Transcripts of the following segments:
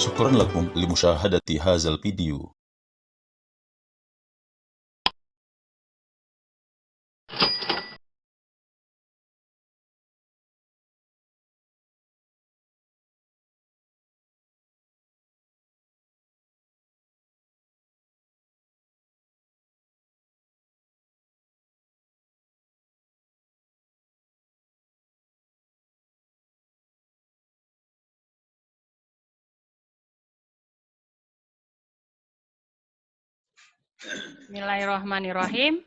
شكرا لكم لمشاهدة هذا الفيديو. Bismillahirrahmanirrahim.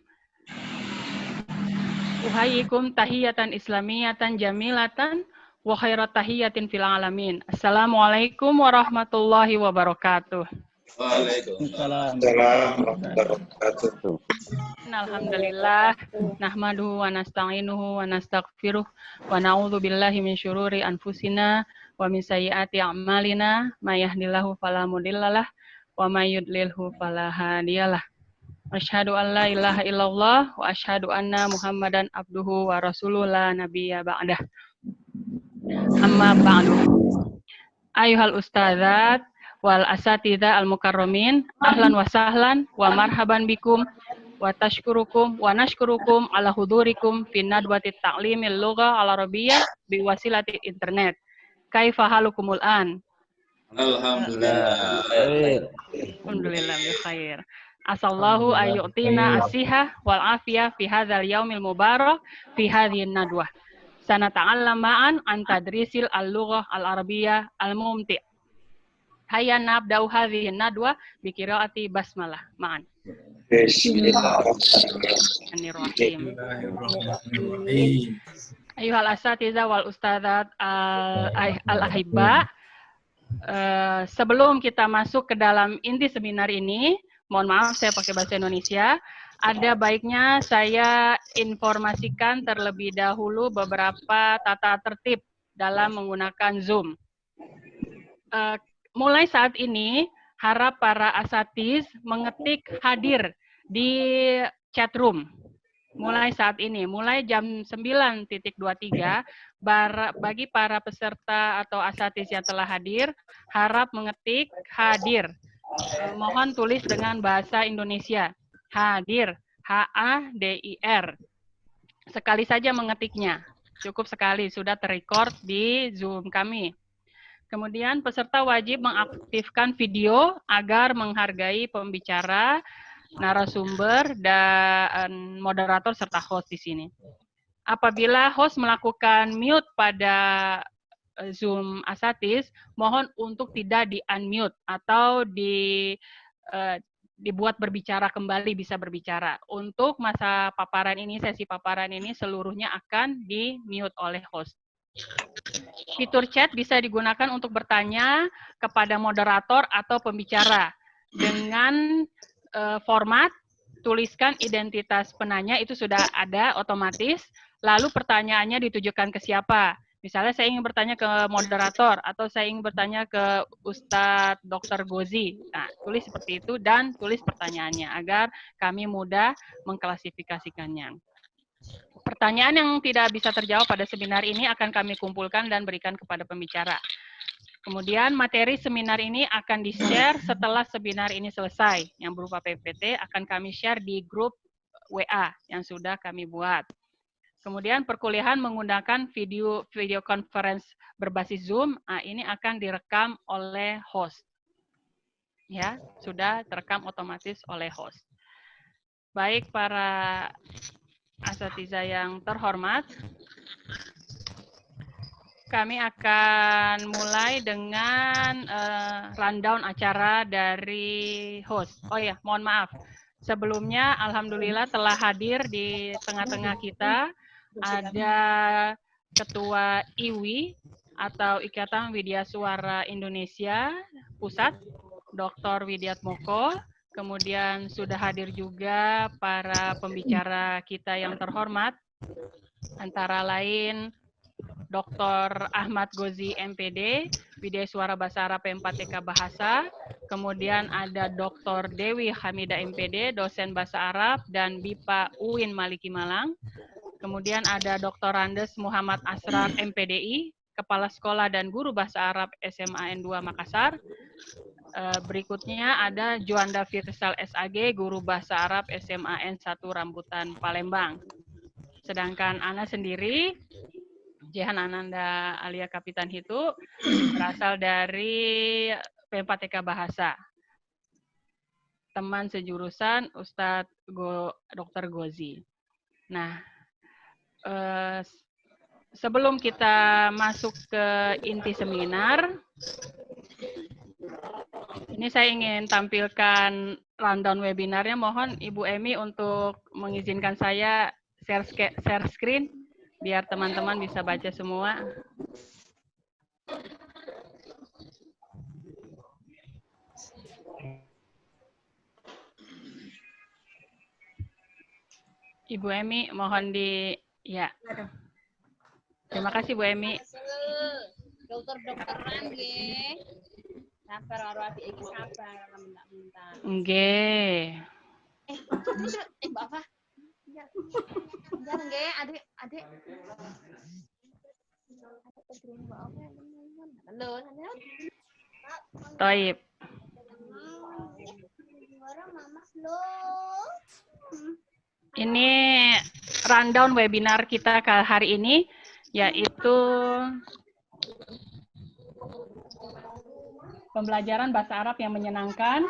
Uhayyikum tahiyatan islamiyatan jamilatan wa khairat tahiyatin fil alamin. Assalamualaikum warahmatullahi wabarakatuh. Waalaikumsalam. Alhamdulillah nahmaduhu wa nasta'inuhu wa nastaghfiruh wa na'udzu billahi min syururi anfusina wa min sayyiati a'malina may yahdihillahu fala mudhillalah wa may yudlilhu fala hadiyalah. Asyhadu an la ilaha illallah wa asyhadu anna Muhammadan abduhu wa rasuluh la nabiyya ba'dah. Amma ba'du. Ayuhal ustadzat wal asatidzah al mukarramin, ahlan wa sahlan wa marhaban bikum wa tashkurukum wa nashkurukum ala hudurikum fi nadwati ta'limil lugha al arabiyyah bi wasilati internet. Kaifa halukumul an? Alhamdulillah. Alhamdulillah bi khair. Asallahu ayyu'tina as-sihah wal afiyah fi hadzal yaumil mubarak fi hadhihi nadwah. Sanata'allam ma'an an tadrisil al-lughah al-arabiyyah al-mumti'. Hayya nabda'u hadhihi nadwah bi qiraati basmalah ma'an. Bismillahirrahmanirrahim. Ayuhal asatidzah wal ustadzat al-ahibba. Sebelum kita masuk ke dalam inti seminar ini, mohon maaf saya pakai bahasa Indonesia, ada baiknya saya informasikan terlebih dahulu beberapa tata tertib dalam menggunakan Zoom. Mulai saat ini, harap para asatiz mengetik hadir di chat room. Mulai saat ini, mulai jam 9.23, bagi para peserta atau asatiz yang telah hadir, harap mengetik hadir. Mohon tulis dengan bahasa Indonesia. Hadir, H-A-D-I-R. Sekali saja mengetiknya. Cukup sekali, sudah terrecord di Zoom kami. Kemudian peserta wajib mengaktifkan video agar menghargai pembicara, narasumber, dan moderator serta host di sini. Apabila host melakukan mute pada Zoom asatiz, mohon untuk tidak di-unmute atau dibuat berbicara kembali, bisa berbicara. Untuk masa paparan ini, sesi paparan ini seluruhnya akan di-mute oleh host. Fitur chat bisa digunakan untuk bertanya kepada moderator atau pembicara. Dengan format, tuliskan identitas penanya, itu sudah ada otomatis, lalu pertanyaannya ditujukan ke siapa. Misalnya saya ingin bertanya ke moderator atau saya ingin bertanya ke Ustadz Dr. Gozi. Nah, tulis seperti itu dan tulis pertanyaannya agar kami mudah mengklasifikasikannya. Pertanyaan yang tidak bisa terjawab pada seminar ini akan kami kumpulkan dan berikan kepada pembicara. Kemudian materi seminar ini akan di-share setelah seminar ini selesai. Yang berupa PPT akan kami share di grup WA yang sudah kami buat. Kemudian perkuliahan menggunakan video conference berbasis Zoom, ini akan direkam oleh host. Ya, sudah terekam otomatis oleh host. Baik para asatidzah yang terhormat, kami akan mulai dengan rundown acara dari host. Oh ya, mohon maaf. Sebelumnya, alhamdulillah telah hadir di tengah-tengah kita ada Ketua IWI atau Ikatan Widya Suara Indonesia Pusat, Dr. Widyat Moko. Kemudian sudah hadir juga para pembicara kita yang terhormat, antara lain Dr. Ahmad Gozi MPD, Widya Suara Bahasa Arab P4TK Bahasa, kemudian ada Dr. Dewi Hamidah MPD, dosen Bahasa Arab dan BIPA UIN Maliki Malang, kemudian ada Dr. Randes Muhammad Asrar MPDI, Kepala Sekolah dan Guru Bahasa Arab SMA N2 Makassar, Berikutnya ada Juanda Firsal SAG, Guru Bahasa Arab SMAN 1 Rambutan, Palembang. Sedangkan Ana sendiri, Jehan Ananda Alia Kapitan Hitu, berasal dari P4TK Bahasa. Teman sejurusan Ustadz Dr. Gozi. Nah, sebelum kita masuk ke inti seminar, ini saya ingin tampilkan rundown webinarnya. Mohon Ibu Emi untuk mengizinkan saya share screen biar teman-teman bisa baca semua. Ibu Emi mohon ya. Terima kasih Bu Emi. Dokter-dokteran nggih. Sabar karo adik iki sabar minta-minta. Nggih. Mbak Afah. Enggak nggih, adik. Toib. Ini rundown webinar kita hari ini, yaitu pembelajaran bahasa Arab yang menyenangkan,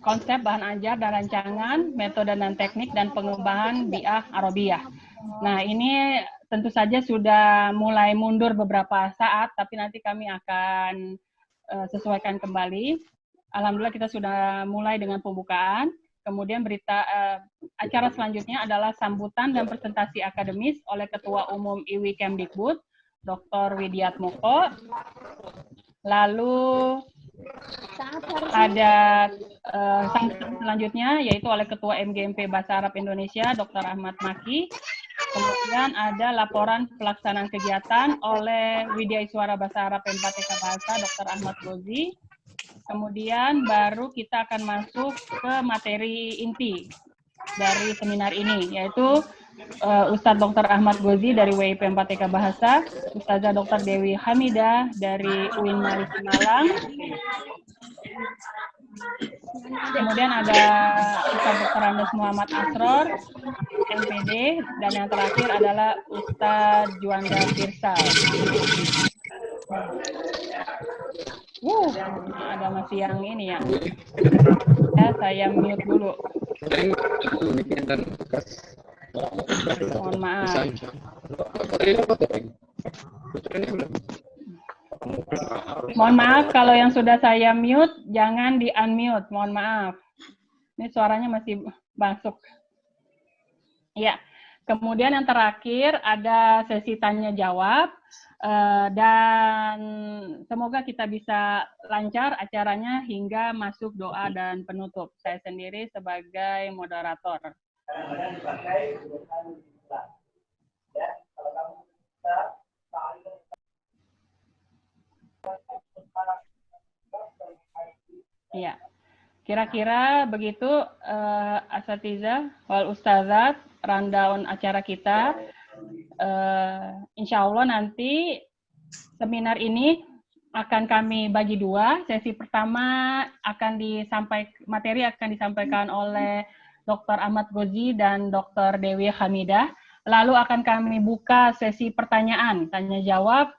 konsep bahan ajar dan rancangan, metode dan teknik, dan pengembangan bi'ah Arabiyah. Nah, ini tentu saja sudah mulai mundur beberapa saat, tapi nanti kami akan sesuaikan kembali. Alhamdulillah kita sudah mulai dengan pembukaan. Kemudian acara selanjutnya adalah sambutan dan presentasi akademis oleh Ketua Umum IWI Kemdikbud, Dr. Widiatmoko. Lalu ada sambutan selanjutnya yaitu oleh Ketua MGMP Bahasa Arab Indonesia, Dr. Ahmad Maki. Kemudian ada laporan pelaksanaan kegiatan oleh Widya Iswara Bahasa Arab P4TK Bahasa, Dr. Ahmad Gozi. Kemudian baru kita akan masuk ke materi inti dari seminar ini, yaitu Ustadz Dr. Ahmad Gozi dari WIP P4TK Bahasa, Ustazah Dr. Dewi Hamidah dari UIN Maliki Malang. Kemudian ada Ustadz Dr. Andes Muhammad Asror, MPD, dan yang terakhir adalah Ustadz Juanda Firsal. Ada masih yang ini ya. Saya mute dulu. Mohon maaf. Mohon maaf kalau yang sudah saya mute, jangan di-unmute. Mohon maaf. Ini suaranya masih masuk. Ya. Kemudian yang terakhir ada sesi tanya jawab dan semoga kita bisa lancar acaranya hingga masuk doa dan penutup. Saya sendiri sebagai moderator. Iya. Kira-kira begitu asatidzah wal ustazat rundown acara kita. Insya Allah nanti seminar ini akan kami bagi dua. Sesi pertama materi akan disampaikan oleh Dr. Ahmad Gozi dan Dr. Dewi Hamidah. Lalu akan kami buka sesi pertanyaan, tanya jawab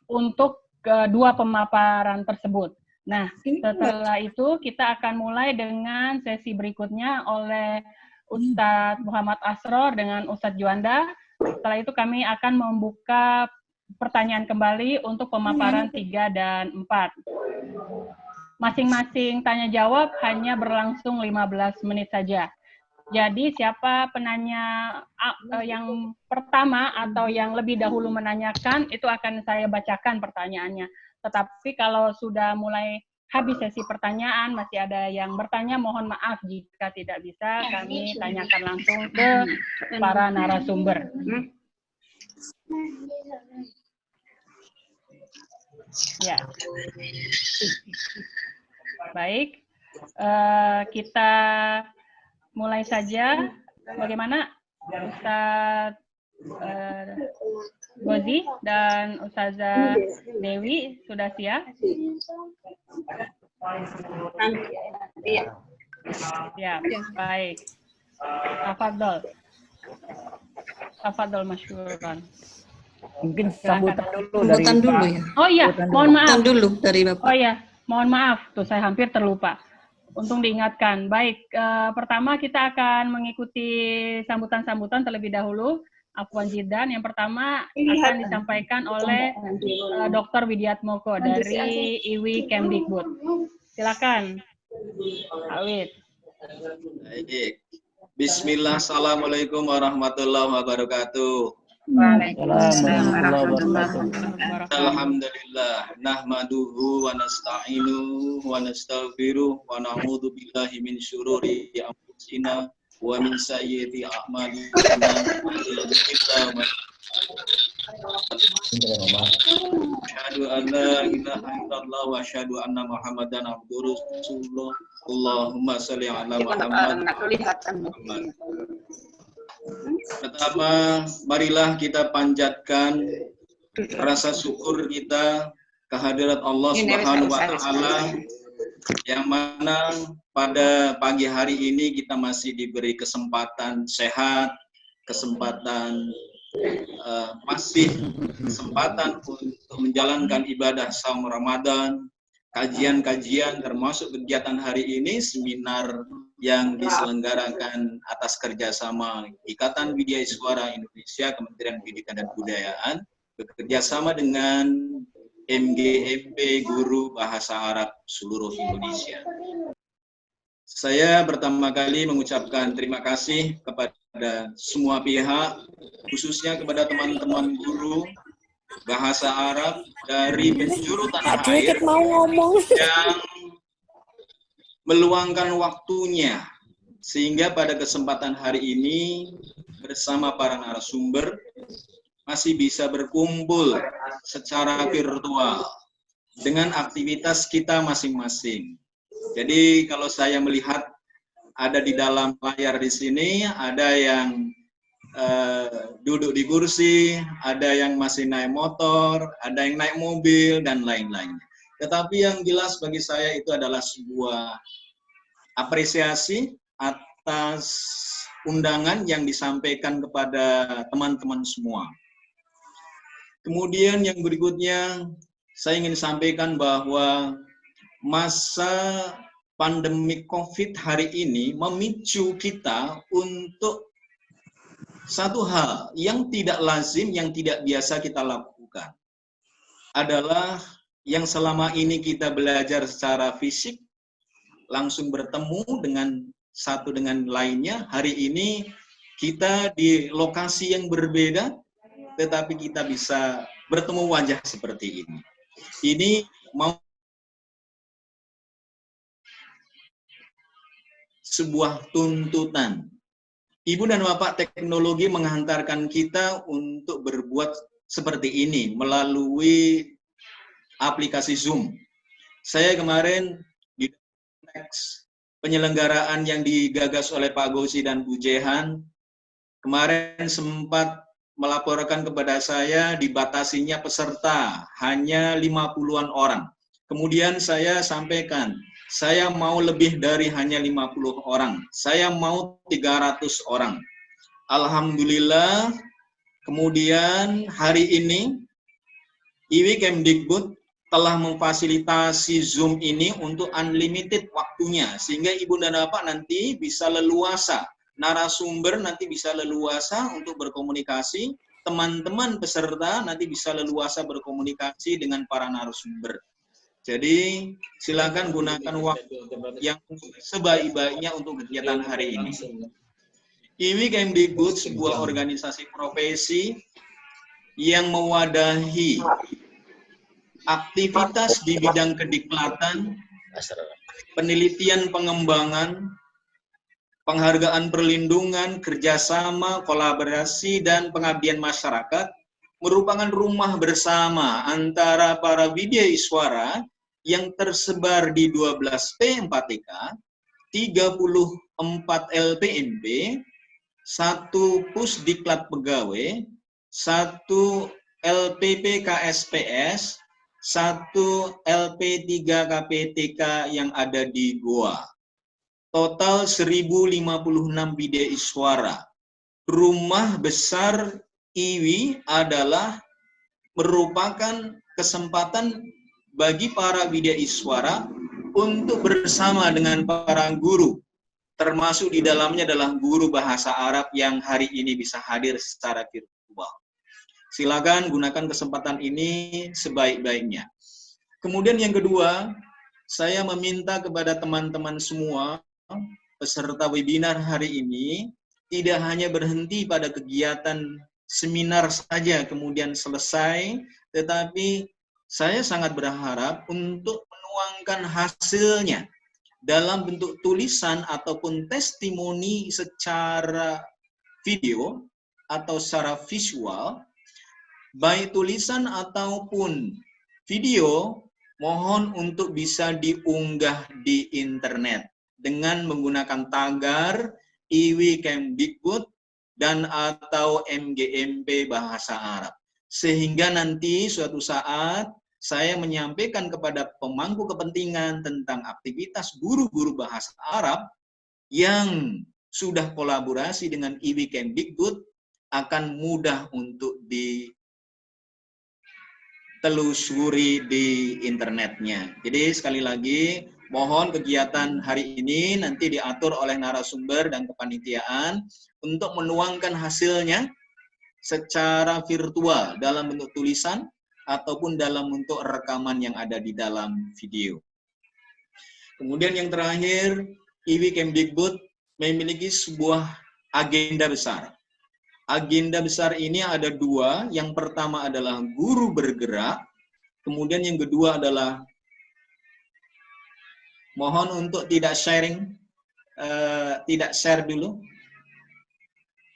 untuk kedua pemaparan tersebut. Nah, setelah itu kita akan mulai dengan sesi berikutnya oleh Ustadz Muhammad Asror dengan Ustadz Juanda. Setelah itu kami akan membuka pertanyaan kembali untuk pemaparan 3 dan 4. Masing-masing tanya jawab hanya berlangsung 15 menit saja. Jadi siapa penanya yang pertama atau yang lebih dahulu menanyakan, itu akan saya bacakan pertanyaannya. Tetapi kalau sudah mulai habis sesi pertanyaan, masih ada yang bertanya, mohon maaf jika tidak bisa kami tanyakan langsung ke para narasumber. Ya. Baik, kita mulai saja. Bagaimana Ustadz Gozi dan Ustazah Dewi sudah siap? Iya. Siap, baik. Tafadhol. Tafadhol masykuran. Mungkin Silakan. sambutan dulu dari Sambutan dulu Pak. ya. Oh iya, mohon maaf. Sambutan dulu dari Bapak. Oh ya, mohon maaf. Tuh saya hampir terlupa. Untung diingatkan. Baik, pertama kita akan mengikuti sambutan-sambutan terlebih dahulu. Afwan Jidan, yang pertama akan disampaikan oleh Dr. Widiatmoko dari IWI Kemdikbud. Silakan, Pak Wid. Baik. Bismillah, assalamualaikum warahmatullahi wabarakatuh. Waalaikumsalam warahmatullahi wabarakatuh. Alhamdulillah, nahmaduhu wa nasta'inuhu wa nastaghfiruh wa na'udzu billahi min syururi anfusina wa min sayyiati a'malina. Asyhadu an la ilaha illallah wa asyhadu anna Muhammadan abduhu rasulullah. Allahumma shalli ala Muhammad. Pertama, marilah kita panjatkan rasa syukur kita kehadirat Allah Subhanahu wa Ta'ala, yang mana pada pagi hari ini kita masih diberi kesempatan sehat, kesempatan untuk menjalankan ibadah saum Ramadan, kajian-kajian termasuk kegiatan hari ini, seminar yang diselenggarakan atas kerjasama Ikatan Widya Iswara Indonesia, Kementerian Pendidikan dan Kebudayaan, bekerjasama dengan MGMP Guru Bahasa Arab seluruh Indonesia. Saya pertama kali mengucapkan terima kasih kepada semua pihak, khususnya kepada teman-teman guru Bahasa Arab dari penjuru tanah air yang meluangkan waktunya, sehingga pada kesempatan hari ini bersama para narasumber masih bisa berkumpul secara virtual dengan aktivitas kita masing-masing. Jadi kalau saya melihat ada di dalam layar di sini, ada yang duduk di kursi, ada yang masih naik motor, ada yang naik mobil, dan lain-lainnya. Tetapi yang jelas bagi saya itu adalah sebuah apresiasi atas undangan yang disampaikan kepada teman-teman semua. Kemudian yang berikutnya, saya ingin sampaikan bahwa masa pandemi COVID hari ini memicu kita untuk satu hal yang tidak lazim, yang tidak biasa kita lakukan. Adalah yang selama ini kita belajar secara fisik, langsung bertemu dengan satu dengan lainnya. Hari ini kita di lokasi yang berbeda, tetapi kita bisa bertemu wajah seperti ini. Ini mau sebuah tuntutan. Ibu dan Bapak, teknologi menghantarkan kita untuk berbuat seperti ini melalui aplikasi Zoom. Saya kemarin di penyelenggaraan yang digagas oleh Pak Gozi dan Bu Jehan, kemarin sempat melaporkan kepada saya dibatasinya peserta hanya 50-an orang. Kemudian saya sampaikan, saya mau lebih dari hanya 50 orang. Saya mau 300 orang. Alhamdulillah, kemudian hari ini IWI Kemdikbud telah memfasilitasi Zoom ini untuk unlimited waktunya, sehingga Ibu dan Bapak nanti bisa leluasa, narasumber nanti bisa leluasa untuk berkomunikasi, teman-teman peserta nanti bisa leluasa berkomunikasi dengan para narasumber. Jadi silakan gunakan waktu yang sebaik-baiknya untuk kegiatan hari ini. IWI Kemdikbud sebuah organisasi profesi yang mewadahi aktivitas di bidang kediklatan, penelitian pengembangan, penghargaan perlindungan, kerjasama, kolaborasi, dan pengabdian masyarakat merupakan rumah bersama antara para widya iswara yang tersebar di 12 P4TK, 34 LPMP, 1 Pusdiklat Pegawai, 1 LPP KSPS, 1 LP3 KPTK yang ada di Goa. Total 1056 bidik suara. Rumah besar IWI adalah merupakan kesempatan bagi para bidik suara untuk bersama dengan para guru, termasuk di dalamnya adalah guru bahasa Arab yang hari ini bisa hadir secara virtual. Silakan gunakan kesempatan ini sebaik-baiknya. Kemudian yang kedua, saya meminta kepada teman-teman semua peserta webinar hari ini tidak hanya berhenti pada kegiatan seminar saja kemudian selesai, tetapi saya sangat berharap untuk menuangkan hasilnya dalam bentuk tulisan ataupun testimoni secara video atau secara visual, baik tulisan ataupun video, mohon untuk bisa diunggah di internet dengan menggunakan tagar IWI Kemdikbud dan atau MGMP bahasa Arab. Sehingga nanti suatu saat saya menyampaikan kepada pemangku kepentingan tentang aktivitas guru-guru bahasa Arab yang sudah kolaborasi dengan IWI Kemdikbud akan mudah untuk ditelusuri di internetnya. Jadi sekali lagi, mohon kegiatan hari ini nanti diatur oleh narasumber dan kepanitiaan untuk menuangkan hasilnya secara virtual dalam bentuk tulisan ataupun dalam bentuk rekaman yang ada di dalam video. Kemudian yang terakhir, IWI Kemdikbud memiliki sebuah agenda besar. Agenda besar ini ada dua. Yang pertama adalah guru bergerak. Kemudian yang kedua adalah mohon untuk tidak sharing, tidak share dulu.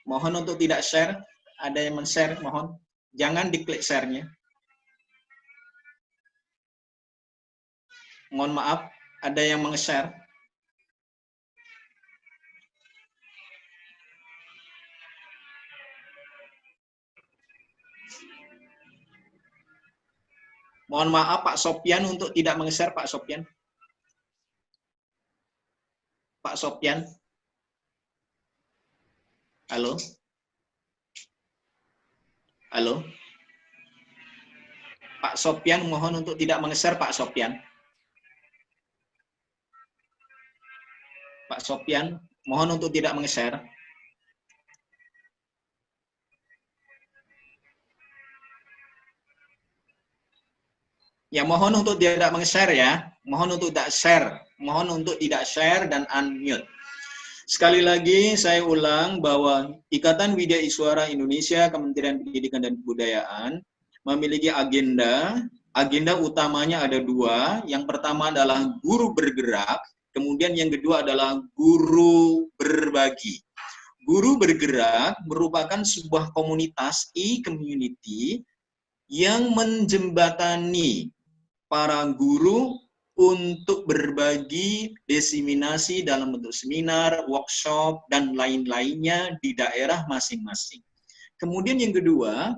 Mohon untuk tidak share. Ada yang men-share, mohon. Jangan diklik share-nya. Mohon maaf, ada yang meng-share. Mohon maaf Pak Sopyan untuk tidak meng-share, Pak Sopyan. Pak Sopyan. Halo? Halo? Pak Sopyan, mohon untuk tidak meng-share, Pak Sopyan. Pak Sopyan, mohon untuk tidak meng-share. Ya, mohon untuk tidak meng-share ya. Mohon untuk tidak share. Mohon untuk tidak share dan unmute. Sekali lagi saya ulang bahwa Ikatan Widya Iswara Indonesia, Kementerian Pendidikan dan Kebudayaan memiliki agenda. Agenda utamanya ada dua. Yang pertama adalah guru bergerak. Kemudian yang kedua adalah guru berbagi. Guru bergerak merupakan sebuah komunitas e-community yang menjembatani para guru untuk berbagi diseminasi dalam bentuk seminar, workshop, dan lain-lainnya di daerah masing-masing. Kemudian yang kedua,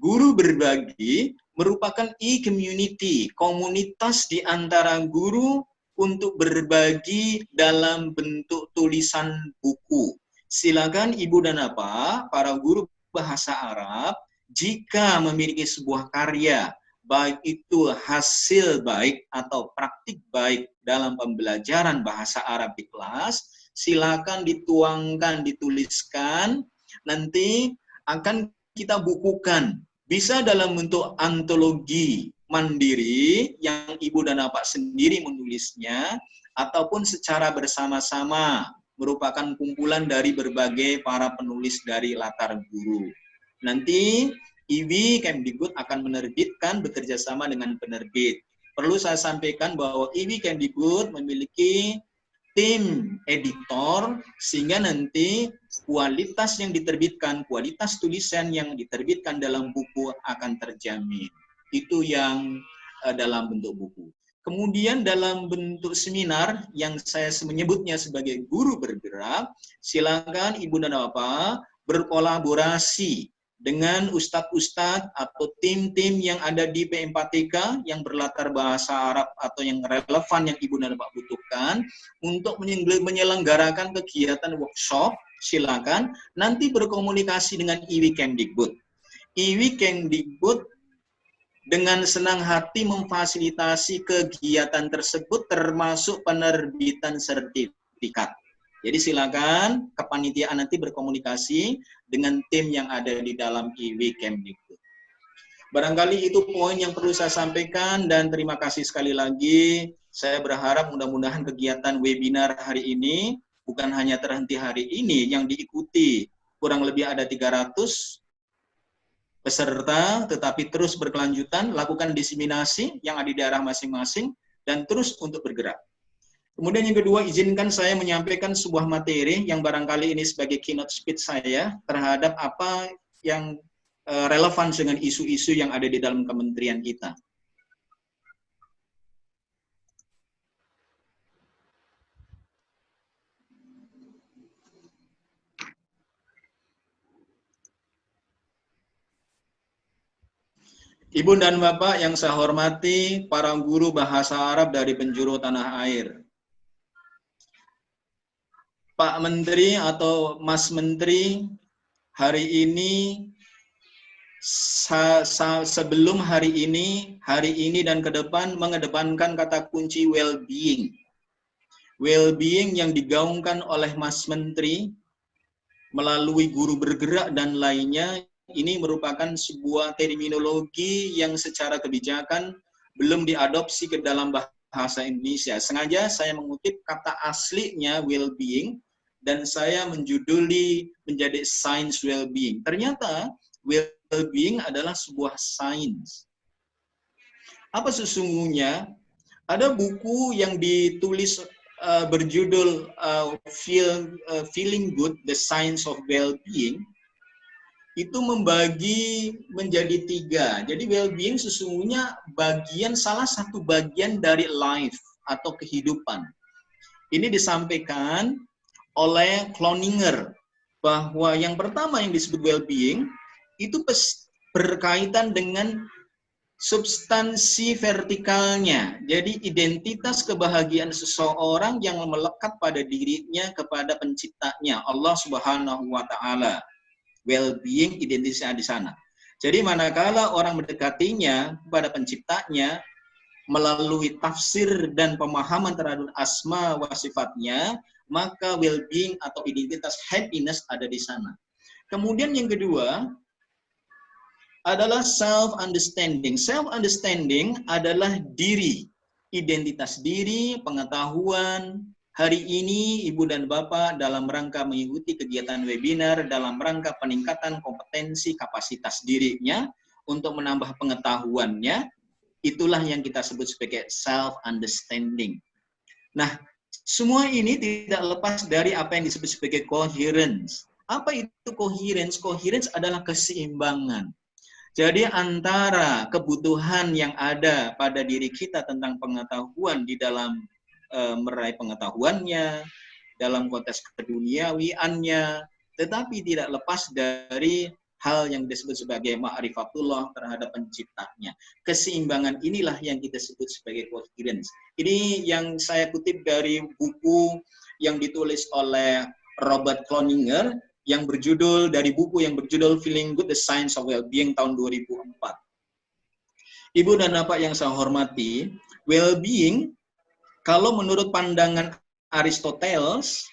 guru berbagi merupakan e-community, komunitas di antara guru untuk berbagi dalam bentuk tulisan buku. Silakan Ibu dan Bapak, para guru bahasa Arab, jika memiliki sebuah karya, baik itu hasil baik atau praktik baik dalam pembelajaran bahasa Arab di kelas, silakan dituangkan, dituliskan, nanti akan kita bukukan. Bisa dalam bentuk antologi mandiri yang Ibu dan Bapak sendiri menulisnya, ataupun secara bersama-sama merupakan kumpulan dari berbagai para penulis dari latar guru. Nanti IWI Kemdikbud akan menerbitkan bekerja sama dengan penerbit. Perlu saya sampaikan bahwa IWI Kemdikbud memiliki tim editor sehingga nanti kualitas yang diterbitkan, kualitas tulisan yang diterbitkan dalam buku akan terjamin. Itu yang dalam bentuk buku. Kemudian dalam bentuk seminar yang saya menyebutnya sebagai guru bergerak, silakan Ibu dan Bapak berkolaborasi dengan ustadz-ustadz atau tim-tim yang ada di P4TK yang berlatar bahasa Arab atau yang relevan yang Ibu dan Bapak butuhkan untuk menyelenggarakan kegiatan workshop. Silakan nanti berkomunikasi dengan IWI Kemdikbud. IWI Kemdikbud dengan senang hati memfasilitasi kegiatan tersebut termasuk penerbitan sertifikat. Jadi silakan kepanitiaan nanti berkomunikasi dengan tim yang ada di dalam IWI Kemdikbud. Barangkali itu poin yang perlu saya sampaikan dan terima kasih sekali lagi. Saya berharap mudah-mudahan kegiatan webinar hari ini bukan hanya terhenti hari ini yang diikuti kurang lebih ada 300 peserta, tetapi terus berkelanjutan, lakukan diseminasi yang ada di daerah masing-masing, dan terus untuk bergerak. Kemudian yang kedua, izinkan saya menyampaikan sebuah materi yang barangkali ini sebagai keynote speech saya terhadap apa yang relevan dengan isu-isu yang ada di dalam kementerian kita. Ibu dan Bapak yang saya hormati, para guru bahasa Arab dari penjuru tanah air. Pak Menteri atau Mas Menteri, hari ini, sebelum hari ini dan ke depan mengedepankan kata kunci well-being. Well-being yang digaungkan oleh Mas Menteri melalui guru bergerak dan lainnya, ini merupakan sebuah terminologi yang secara kebijakan belum diadopsi ke dalam bahasa Indonesia. Sengaja saya mengutip kata aslinya well-being dan saya menjuduli menjadi science well-being. Ternyata well-being adalah sebuah sains. Apa sesungguhnya? Ada buku yang ditulis berjudul Feeling Good, The Science of Well-being. Itu membagi menjadi 3. Jadi well-being sesungguhnya salah satu bagian dari life atau kehidupan. Ini disampaikan oleh Cloninger bahwa yang pertama yang disebut well-being itu berkaitan dengan substansi vertikalnya. Jadi identitas kebahagiaan seseorang yang melekat pada dirinya kepada penciptanya, Allah Subhanahu wa taala. Well-being identitasnya di sana. Jadi manakala orang mendekatinya kepada penciptanya melalui tafsir dan pemahaman terhadap asma wa sifatnya, maka well-being atau identitas happiness ada di sana. Kemudian yang kedua adalah self-understanding. Self-understanding adalah diri, identitas diri, pengetahuan. Hari ini Ibu dan Bapak dalam rangka mengikuti kegiatan webinar dalam rangka peningkatan kompetensi kapasitas dirinya untuk menambah pengetahuannya, itulah yang kita sebut sebagai self-understanding. Nah, semua ini tidak lepas dari apa yang disebut sebagai coherence. Apa itu coherence? Coherence adalah keseimbangan. Jadi antara kebutuhan yang ada pada diri kita tentang pengetahuan di dalam meraih pengetahuannya, dalam konteks keduniawiannya, tetapi tidak lepas dari hal yang disebut sebagai ma'rifatullah terhadap penciptanya. Keseimbangan inilah yang kita sebut sebagai coherence. Ini yang saya kutip dari buku yang ditulis oleh Robert Cloninger, dari buku yang berjudul Feeling Good, The Science of Well-being tahun 2004. Ibu dan Bapak yang saya hormati, well-being kalau menurut pandangan Aristoteles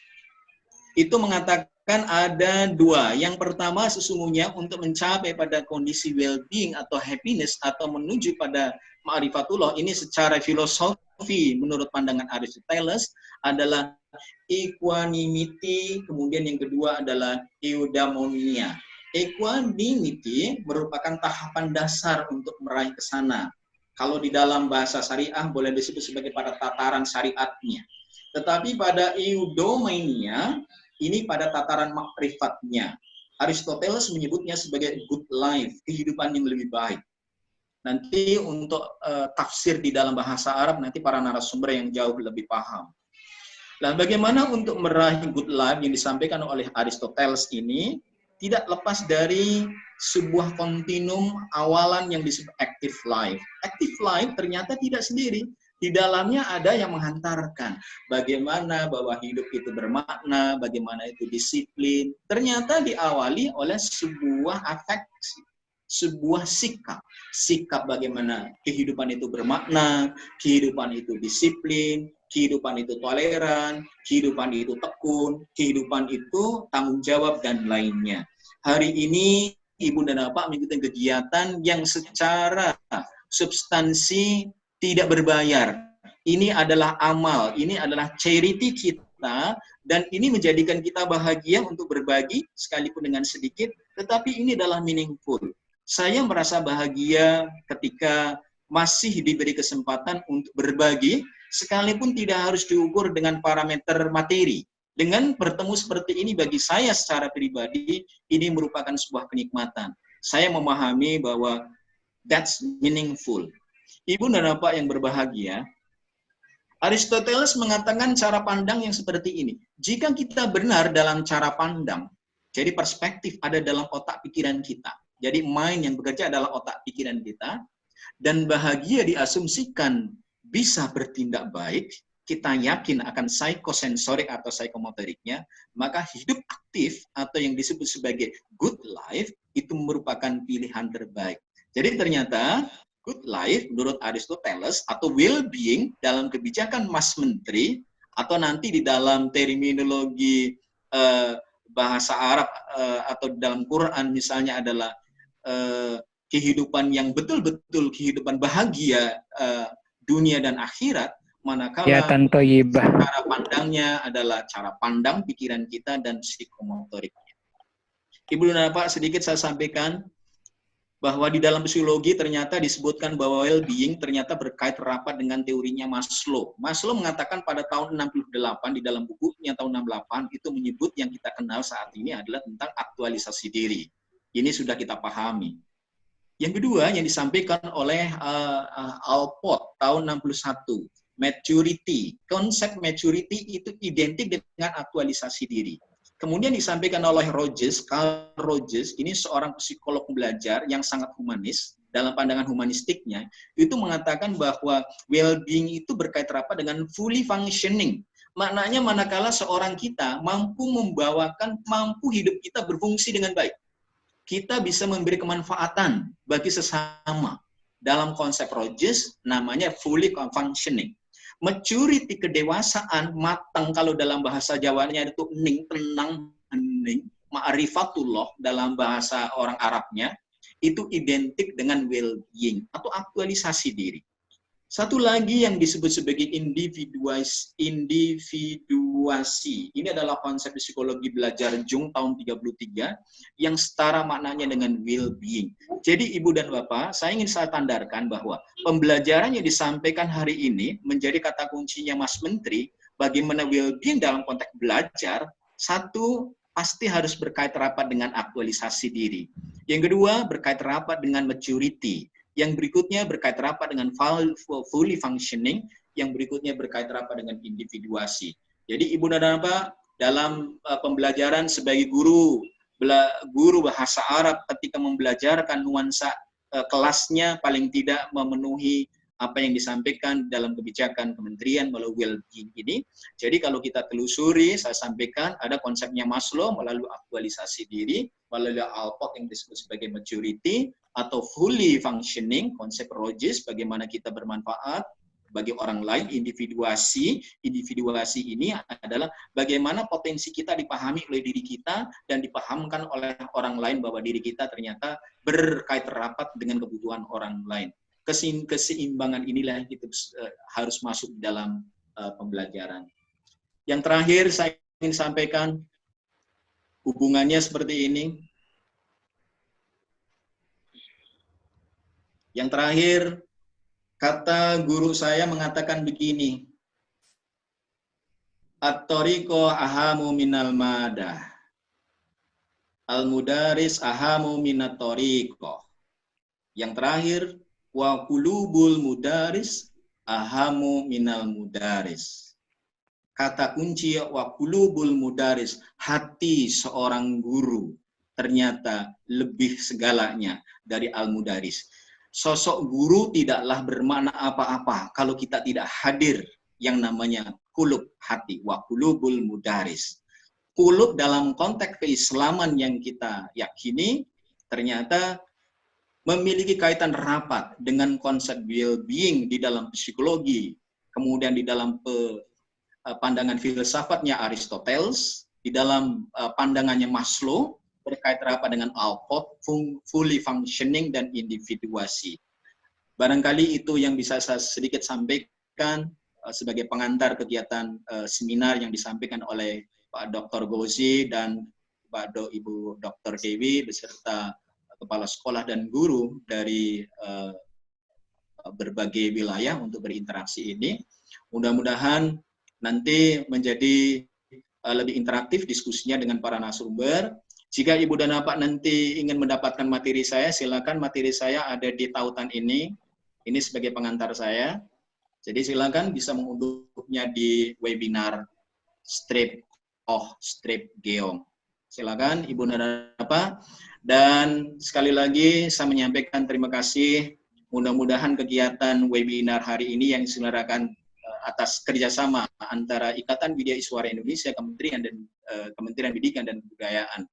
itu mengatakan ada 2. Yang pertama sesungguhnya untuk mencapai pada kondisi well-being atau happiness atau menuju pada ma'rifatullah, ini secara filosofi menurut pandangan Aristoteles adalah equanimity, kemudian yang kedua adalah eudaimonia. Equanimity merupakan tahapan dasar untuk meraih ke sana. Kalau di dalam bahasa syariah boleh disebut sebagai pada tataran syariatnya. Tetapi pada eudaimonia ini pada tataran makrifatnya. Aristoteles menyebutnya sebagai good life, kehidupan yang lebih baik. Nanti untuk tafsir di dalam bahasa Arab nanti para narasumber yang jauh lebih paham. Nah, bagaimana untuk meraih good life yang disampaikan oleh Aristoteles ini tidak lepas dari sebuah kontinum awalan yang disebut active life. Active life ternyata tidak sendiri. Di dalamnya ada yang menghantarkan bagaimana bahwa hidup itu bermakna, bagaimana itu disiplin. Ternyata diawali oleh sebuah afeksi, sebuah sikap. Sikap bagaimana kehidupan itu bermakna, kehidupan itu disiplin, kehidupan itu toleran, kehidupan itu tekun, kehidupan itu tanggung jawab, dan lainnya. Hari ini Ibu dan Bapak mengikuti kegiatan yang secara substansi tidak berbayar. Ini adalah amal, ini adalah charity kita, dan ini menjadikan kita bahagia untuk berbagi, sekalipun dengan sedikit, tetapi ini adalah meaningful. Saya merasa bahagia ketika masih diberi kesempatan untuk berbagi, sekalipun tidak harus diukur dengan parameter materi. Dengan bertemu seperti ini bagi saya secara pribadi, ini merupakan sebuah kenikmatan. Saya memahami bahwa that's meaningful. Ibu dan Bapak yang berbahagia, Aristoteles mengatakan cara pandang yang seperti ini. Jika kita benar dalam cara pandang, jadi perspektif ada dalam otak pikiran kita. Jadi mind yang bekerja adalah otak pikiran kita, dan bahagia diasumsikan bisa bertindak baik, kita yakin akan psikosensorik atau psikomotoriknya, maka hidup aktif atau yang disebut sebagai good life itu merupakan pilihan terbaik. Jadi ternyata good life menurut Aristoteles atau well-being dalam kebijakan Mas Menteri atau nanti di dalam terminologi bahasa Arab atau dalam Quran misalnya adalah kehidupan yang betul-betul kehidupan bahagia dunia dan akhirat, manakala cara pandangnya adalah cara pandang pikiran kita dan psikomotoriknya. Ibu dan Bapak, sedikit saya sampaikan bahwa di dalam psikologi ternyata disebutkan bahwa well-being ternyata berkait rapat dengan teorinya Maslow. Maslow mengatakan pada tahun 68 di dalam bukunya tahun 68 itu menyebut yang kita kenal saat ini adalah tentang aktualisasi diri. Ini sudah kita pahami. Yang kedua yang disampaikan oleh Alport tahun 61, maturity. Konsep maturity itu identik dengan aktualisasi diri. Kemudian disampaikan oleh Carl Rogers, ini seorang psikolog belajar yang sangat humanis, dalam pandangan humanistiknya, itu mengatakan bahwa well-being itu berkait rapat dengan fully functioning. Maknanya manakala seorang kita mampu mampu hidup kita berfungsi dengan baik. Kita bisa memberi kemanfaatan bagi sesama. Dalam konsep Rogers, namanya fully functioning. Maturity, kedewasaan, matang kalau dalam bahasa Jawanya itu ning, tenang, hening, ma'rifatullah dalam bahasa orang Arabnya, itu identik dengan well-being atau aktualisasi diri. Satu lagi yang disebut sebagai individuasi. Ini adalah konsep psikologi belajar Jung tahun 33 yang setara maknanya dengan well-being. Jadi Ibu dan Bapak, saya ingin saya tandarkan bahwa pembelajaran yang disampaikan hari ini menjadi kata kuncinya Mas Menteri, bagaimana well-being dalam konteks belajar, satu, pasti harus berkait rapat dengan aktualisasi diri. Yang kedua, berkait rapat dengan maturity. Yang berikutnya berkait rapat dengan fully functioning, yang berikutnya berkait rapat dengan individuasi. Jadi Ibu dan Bapak, dalam pembelajaran sebagai guru bahasa Arab ketika membelajarkan nuansa kelasnya paling tidak memenuhi apa yang disampaikan dalam kebijakan kementerian melalui well-being ini. Jadi kalau kita telusuri, saya sampaikan ada konsepnya Maslow melalui aktualisasi diri, melalui Alport yang disebut sebagai maturity, atau fully functioning, konsep Rogers, bagaimana kita bermanfaat bagi orang lain, individuasi. Individuasi ini adalah bagaimana potensi kita dipahami oleh diri kita dan dipahamkan oleh orang lain bahwa diri kita ternyata berkait rapat dengan kebutuhan orang lain. Keseimbangan inilah yang kita harus masuk dalam pembelajaran. Yang terakhir saya ingin sampaikan, hubungannya seperti ini. Yang terakhir, kata guru saya mengatakan begini, at-tariqo ahamu minal madah, al-mudaris ahamu minat tariqo. Yang terakhir, wa qulubul mudaris ahamu minal mudaris. Kata kunci wa qulubul mudaris, hati seorang guru ternyata lebih segalanya dari al-mudaris. Sosok guru tidaklah bermakna apa-apa kalau kita tidak hadir yang namanya kulub hati, wa qulubul mudaris. Kulub dalam konteks keislaman yang kita yakini ternyata memiliki kaitan rapat dengan konsep well-being di dalam psikologi, kemudian di dalam pandangan filsafatnya Aristoteles, di dalam pandangannya Maslow, berkait rapat dengan output, fully functioning, dan individuasi. Barangkali itu yang bisa saya sedikit sampaikan sebagai pengantar kegiatan seminar yang disampaikan oleh Pak Dr. Gozi dan Ibu Dr. Dewi beserta kepala sekolah dan guru dari berbagai wilayah untuk berinteraksi ini. Mudah-mudahan nanti menjadi lebih interaktif diskusinya dengan para narasumber. Jika Ibu dan Bapak nanti ingin mendapatkan materi saya, silakan materi saya ada di tautan ini. Ini sebagai pengantar saya. Jadi silakan bisa mengunduhnya di webinar Geom. Silakan Ibu dan Bapak. Dan sekali lagi saya menyampaikan terima kasih. Mudah-mudahan kegiatan webinar hari ini yang diselenggarakan atas kerjasama antara Ikatan Widya Iswara Indonesia, Kementerian Pendidikan dan Kebudayaan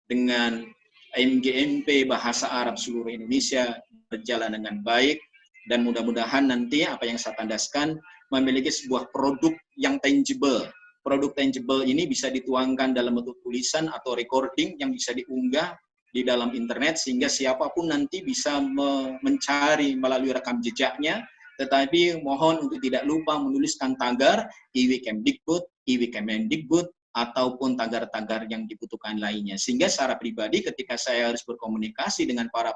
dengan MGMP Bahasa Arab seluruh Indonesia berjalan dengan baik, dan mudah-mudahan nanti apa yang saya tandaskan memiliki sebuah produk yang tangible. Produk tangible ini bisa dituangkan dalam bentuk tulisan atau recording yang bisa diunggah di dalam internet sehingga siapapun nanti bisa mencari melalui rekam jejaknya. Tetapi mohon untuk tidak lupa menuliskan tagar IWKemdikbud, IWKemendikbud, ataupun tagar-tagar yang dibutuhkan lainnya. Sehingga secara pribadi ketika saya harus berkomunikasi dengan para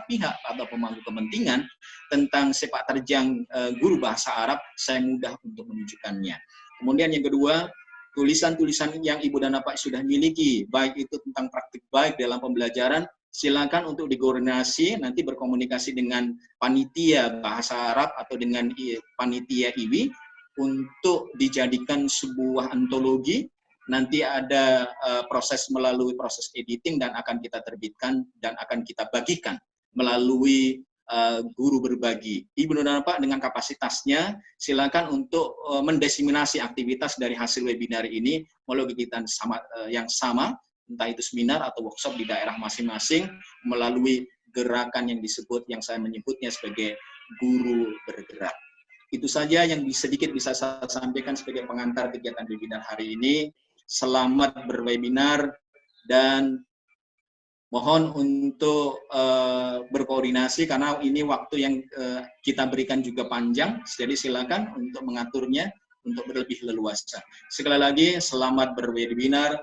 pihak atau pemangku kepentingan tentang sepak terjang guru bahasa Arab, saya mudah untuk menunjukkannya. Kemudian yang kedua, tulisan-tulisan yang Ibu dan Bapak sudah miliki, baik itu tentang praktik baik dalam pembelajaran, silakan untuk dikoordinasi, nanti berkomunikasi dengan panitia bahasa Arab atau dengan panitia IWI untuk dijadikan sebuah antologi. Nanti ada melalui proses editing dan akan kita terbitkan dan akan kita bagikan melalui guru berbagi. Ibu dan Bapak dengan kapasitasnya silakan untuk mendiseminasi aktivitas dari hasil webinar ini melalui kegiatan yang sama, entah itu seminar atau workshop di daerah masing-masing melalui gerakan yang disebut, yang saya menyebutnya sebagai guru bergerak. Itu saja yang sedikit bisa saya sampaikan sebagai pengantar kegiatan webinar hari ini. Selamat berwebinar dan mohon untuk berkoordinasi karena ini waktu yang kita berikan juga panjang, jadi silakan untuk mengaturnya untuk berlebih leluasa. Sekali lagi selamat berwebinar.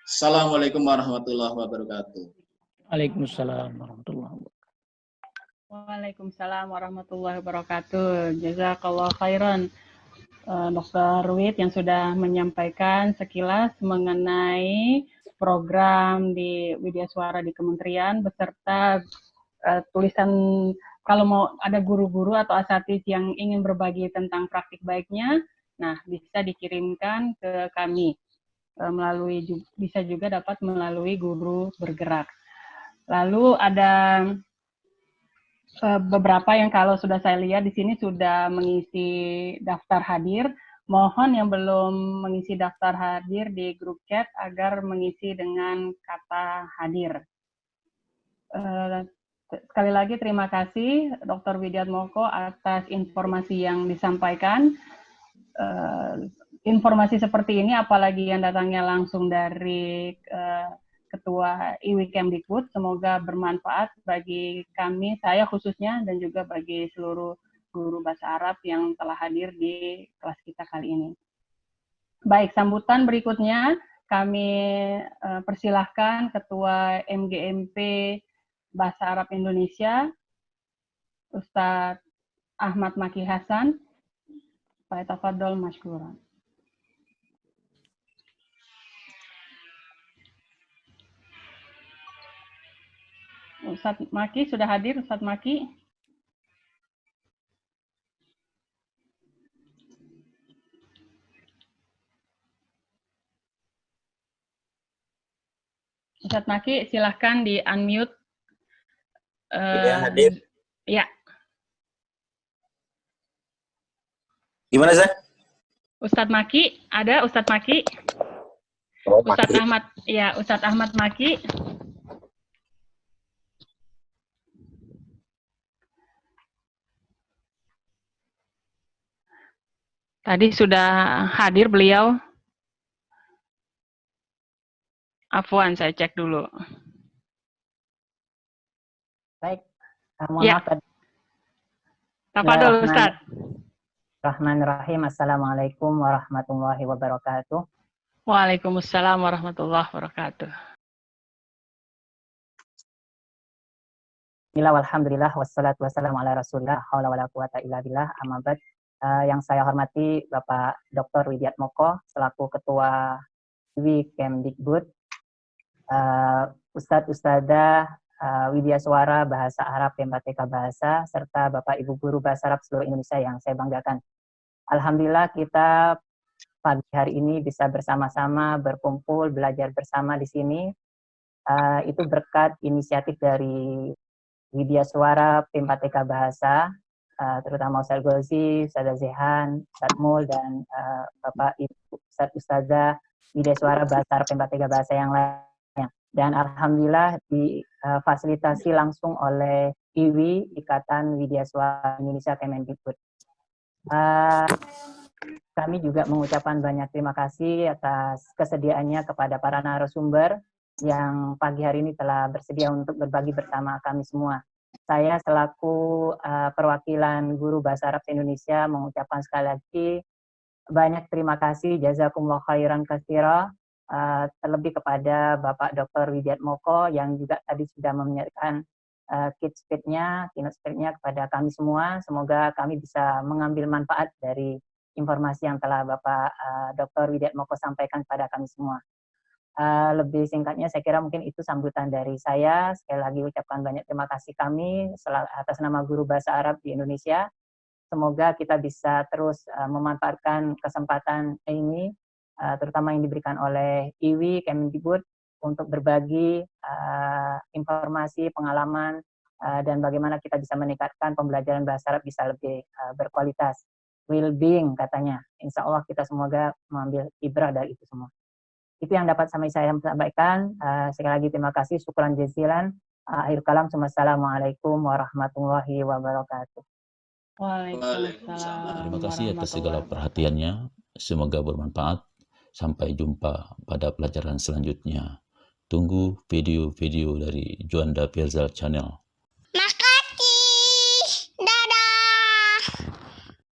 Assalamualaikum warahmatullahi wabarakatuh. Waalaikumsalam warahmatullahi wabarakatuh. Waalaikumsalam warahmatullahi wabarakatuh. Jazakallah khairan Dr. Wid yang sudah menyampaikan sekilas mengenai program di Widya Suara di Kementerian beserta tulisan kalau mau ada guru-guru atau asatidz yang ingin berbagi tentang praktik baiknya, nah bisa dikirimkan ke kami bisa juga dapat melalui guru bergerak. Lalu ada beberapa yang kalau sudah saya lihat di sini sudah mengisi daftar hadir. Mohon yang belum mengisi daftar hadir di grup chat agar mengisi dengan kata hadir. Sekali lagi terima kasih Dr. Widiatmoko atas informasi yang disampaikan. Informasi seperti ini apalagi yang datangnya langsung dari Ketua IWKemdikbud, semoga bermanfaat bagi kami, saya khususnya, dan juga bagi seluruh guru bahasa Arab yang telah hadir di kelas kita kali ini. Baik, sambutan berikutnya kami persilahkan Ketua MGMP Bahasa Arab Indonesia, Ustadz Ahmad Maki Hasan. Pak Tafadhol masykuran. Ustadz Maki sudah hadir, Ustadz Maki? Ustadz Maki, silahkan di-unmute. Ya, hadir. Ya, Gimana, Zah? Ustadz Maki, ada Ustadz Maki? Oh, Ustadz Maki. Ahmad, ya Ustadz Ahmad Maki. Tadi sudah hadir beliau. Afwan, saya cek dulu. Baik, mohon Ya. maaf tadi. Tafadhol Ustadz. Bismillahirrahmanirrahim. Assalamualaikum warahmatullahi wabarakatuh. Waalaikumsalam warahmatullahi wabarakatuh. Bismillah walhamdulillah wassalatu wassalamu ala rasulillah haula wala quwata illa billah amma ba'd. Yang saya hormati Bapak Dr. Widiatmoko selaku Ketua IWI Kemdikbud, Ustadz Ustadzah Widya Suara Bahasa Arab PMPTK Bahasa, serta Bapak Ibu Guru Bahasa Arab seluruh Indonesia yang saya banggakan. Alhamdulillah kita pagi hari ini bisa bersama-sama berkumpul, belajar bersama di sini. Itu berkat inisiatif dari Widya Suara PMPTK Bahasa, terutama Ustadz Gozi, Ustadzah Zehan, Ustadz Mul, dan Bapak Ibu Ustadzah Widya Suara Bahasa Arab PMPTK Bahasa yang lainnya. Dan alhamdulillah difasilitasi langsung oleh IWI, Ikatan Widya Suara Indonesia Kemendikbud. Kami juga mengucapkan banyak terima kasih atas kesediaannya kepada para narasumber yang pagi hari ini telah bersedia untuk berbagi bersama kami semua. Saya selaku perwakilan Guru Bahasa Arab Indonesia mengucapkan sekali lagi banyak terima kasih, jazakumullah khairan katsira, terlebih kepada Bapak Dr. Widiatmoko yang juga tadi sudah menyediakan keynote speech-nya kepada kami semua. Semoga kami bisa mengambil manfaat dari informasi yang telah Bapak Dr. Widiatmoko sampaikan kepada kami semua. Lebih singkatnya saya kira mungkin itu sambutan dari saya. Sekali lagi ucapkan banyak terima kasih kami atas nama Guru Bahasa Arab di Indonesia. Semoga kita bisa terus memanfaatkan kesempatan ini, terutama yang diberikan oleh IWI Kemendikbud untuk berbagi informasi, pengalaman, dan bagaimana kita bisa meningkatkan pembelajaran bahasa Arab bisa lebih berkualitas. Well-being katanya. Insya Allah kita semoga mengambil ibrah dari itu semua. Itu yang dapat saya sampaikan. Sekali lagi terima kasih. Syukran jazilan. Akhir kalam. Assalamualaikum warahmatullahi wabarakatuh. Waalaikumsalam. Terima kasih atas segala perhatiannya. Semoga bermanfaat. Sampai jumpa pada pelajaran selanjutnya. Tunggu video-video dari Juanda Pirzal Channel.